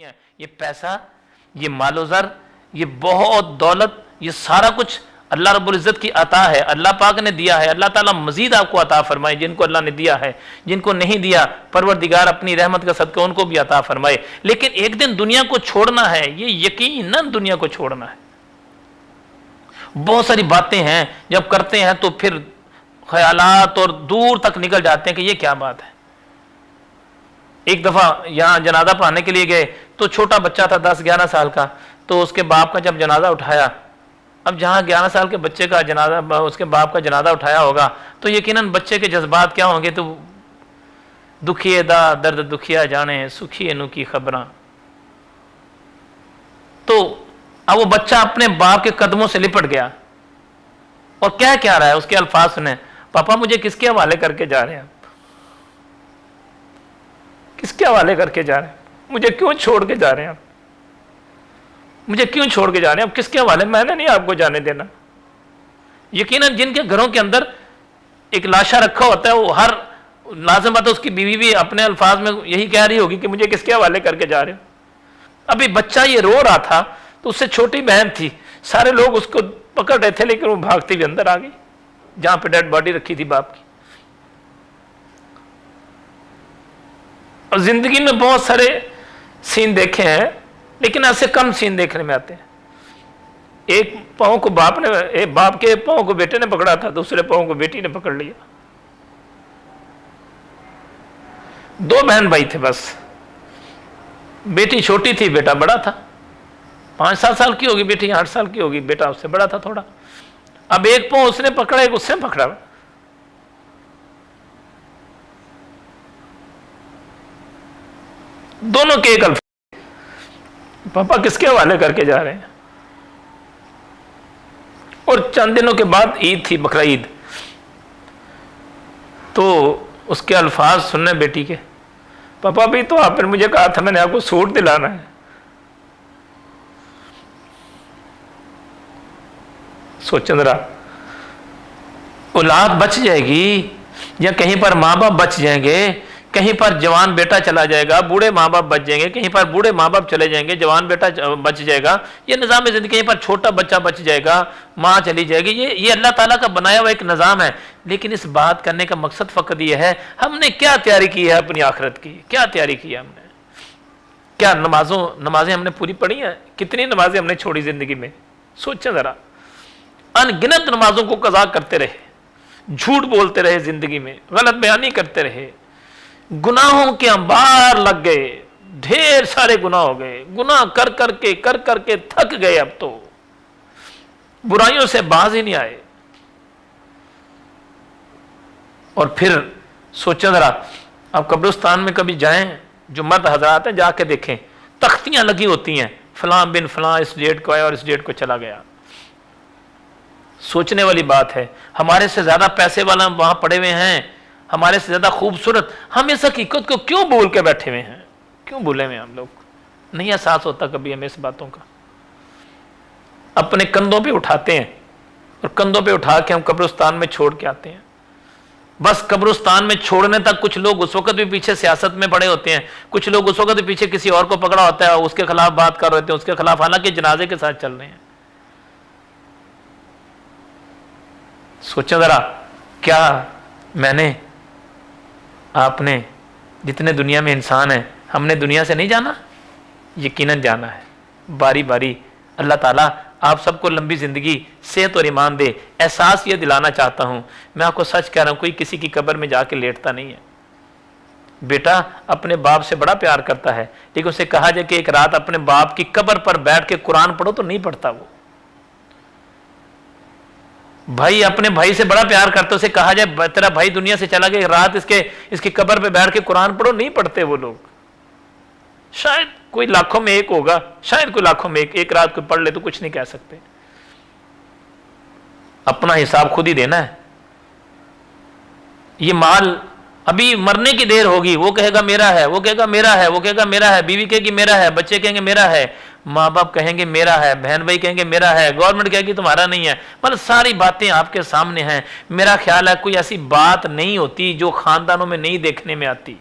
नहीं है। ये पैसा, ये मालोज़र, ये बहुत दौलत, ये सारा कुछ अल्लाह रब्बुल इज़्ज़त की अता है, अल्लाह पाक ने दिया है। अल्लाह ताला मज़ीद आपको अता फरमाए, जिनको अल्लाह ने दिया है, जिनको नहीं दिया परवरदिगार अपनी रहमत का सदका उनको भी अता फरमाए। लेकिन एक दिन दुनिया को छोड़ना है, ये यकीनन दुनिया को छोड़ना है। बहुत सारी बातें हैं जब करते हैं तो फिर ख्यालात और दूर तक निकल जाते हैं कि ये क्या बात है। एक दफ़ा यहाँ जनाजा पढ़ाने के लिए गए तो छोटा बच्चा था 10-11 साल का, तो उसके बाप का जब जनाजा उठाया, अब जहाँ 11 साल के बच्चे का जनाजा, उसके बाप का जनाजा उठाया होगा तो यकीनन बच्चे के जज्बात क्या होंगे, तो दुखिए दा दर्द दुखिया जाने सुखिए नु की खबरां। तो अब वो बच्चा अपने बाप के कदमों से लिपट गया और क्या रहा है, उसके अल्फाज सुने, पापा मुझे किसके हवाले करके जा रहे हैं आप, किसके हवाले करके जा रहे हैं, मुझे क्यों छोड़ के जा रहे हैं आप, मुझे क्यों छोड़ के जा रहे हैं आप, किसके हवाले, मैंने नहीं आपको जाने देना। यकीनन जिनके घरों के अंदर एक लाशा रखा होता है, वो हर लाज़िम बात है उसकी बीवी भी अपने अल्फाज में यही कह रही होगी कि मुझे किसके हवाले करके जा रहे हो। अभी बच्चा ये रो रहा था तो उससे छोटी बहन थी, सारे लोग उसको पकड़ रहे थे लेकिन वो भागती हुई अंदर आ गई जहां पे डेड बॉडी रखी थी बाप की। और जिंदगी में बहुत सारे सीन देखे हैं लेकिन ऐसे कम सीन देखने में आते हैं। एक पाँव को बाप के पाँव को बेटे ने पकड़ा था, दूसरे पाँव को बेटी ने पकड़ लिया। 2 बहन भाई थे बस, बेटी छोटी थी, बेटा बड़ा था। 5-7 साल की होगी बेटी, 8 साल की होगी, बेटा उससे बड़ा था थोड़ा। अब एक पाँव उसने पकड़ा, एक उससे पकड़ा। दोनों के एक अल्फाज, पापा किसके हवाले करके जा रहे हैं। और चंद दिनों के बाद ईद थी, बकरा ईद, तो उसके अल्फाज सुनने बेटी के, पापा भी तो आपने मुझे कहा था मैंने आपको सूट दिलाना है। सोचो जरा, औलाद बच जाएगी या कहीं पर माँ बाप बच जाएंगे, कहीं पर जवान बेटा चला जाएगा, बूढ़े माँ बाप बच जाएंगे, कहीं पर बूढ़े माँ बाप चले जाएंगे, जवान बेटा बच जाएगा, ये निज़ाम है ज़िंदगी। कहीं पर छोटा बच्चा बच जाएगा, माँ चली जाएगी, ये अल्लाह ताला का बनाया हुआ एक निज़ाम है। लेकिन इस बात करने का मकसद फ़कत ये है हमने क्या तैयारी की है अपनी आखिरत की, क्या तैयारी की है हमने, क्या नमाजें हमने पूरी पढ़ी हैं, कितनी नमाजें हमने छोड़ी ज़िंदगी में। सोचें ज़रा, अनगिनत नमाजों को कज़ा करते रहे, झूठ बोलते रहे, ज़िंदगी में गलत बयानी करते रहे, गुनाहों के अंबार लग गए, ढेर सारे गुनाह हो गए, गुनाह कर करके थक गए, अब तो बुराइयों से बाज ही नहीं आए। और फिर सोचें जरा, आप कब्रिस्तान में कभी जाएं, जो मर्द हजरात हैं जाके देखें, तख्तियां लगी होती हैं, फलां बिन फलां इस डेट को आया और इस डेट को चला गया। सोचने वाली बात है, हमारे से ज्यादा पैसे वाला वहां पड़े हुए हैं, हमारे से ज्यादा खूबसूरत, हम इस हकीकत को क्यों भूल के बैठे हुए हैं, क्यों भूले हुए हम लोग, नहीं एहसास होता कभी हमें इस बातों का। अपने कंधों पे उठाते हैं और कंधों पे उठा के हम कब्रिस्तान में छोड़ के आते हैं। बस कब्रिस्तान में छोड़ने तक कुछ लोग उस वक्त भी पीछे सियासत में पड़े होते हैं, कुछ लोग उस वक्त भी पीछे किसी और को पकड़ा होता है, उसके खिलाफ बात कर रहे थे, उसके खिलाफ, हालांकि जनाजे के साथ चल रहे हैं। सोचा जरा, क्या मैंने आपने जितने दुनिया में इंसान हैं, हमने दुनिया से नहीं जाना, यकीनन जाना है। बारी बारी अल्लाह ताला आप सबको लंबी ज़िंदगी, सेहत और ईमान दे। एहसास ये दिलाना चाहता हूँ, मैं आपको सच कह रहा हूँ, कोई किसी की कब्र में जाके लेटता नहीं है। बेटा अपने बाप से बड़ा प्यार करता है, लेकिन उसे कहा जाए कि एक रात अपने बाप की कब्र पर बैठ के कुरान पढ़ो तो नहीं पढ़ता वो। भाई अपने भाई से बड़ा प्यार करते, उसे कहा जाए तेरा भाई दुनिया से चला गया, रात इसकी कब्र पे बैठ के कुरान पढ़ो, नहीं पढ़ते वो लोग। शायद कोई लाखों में एक होगा, शायद कोई लाखों में एक रात को पढ़ ले तो कुछ नहीं कह सकते। अपना हिसाब खुद ही देना है। ये माल अभी मरने की देर होगी, वो कहेगा मेरा है, वो कहेगा मेरा है, वो कहेगा मेरा है, बीवी कहेगी मेरा है, बच्चे कहेंगे मेरा है, माँ बाप कहेंगे मेरा है, बहन भाई कहेंगे मेरा है, गवर्नमेंट कहेगी तुम्हारा नहीं है। मतलब सारी बातें आपके सामने हैं। मेरा ख्याल है कोई ऐसी बात नहीं होती जो खानदानों में नहीं देखने में आती।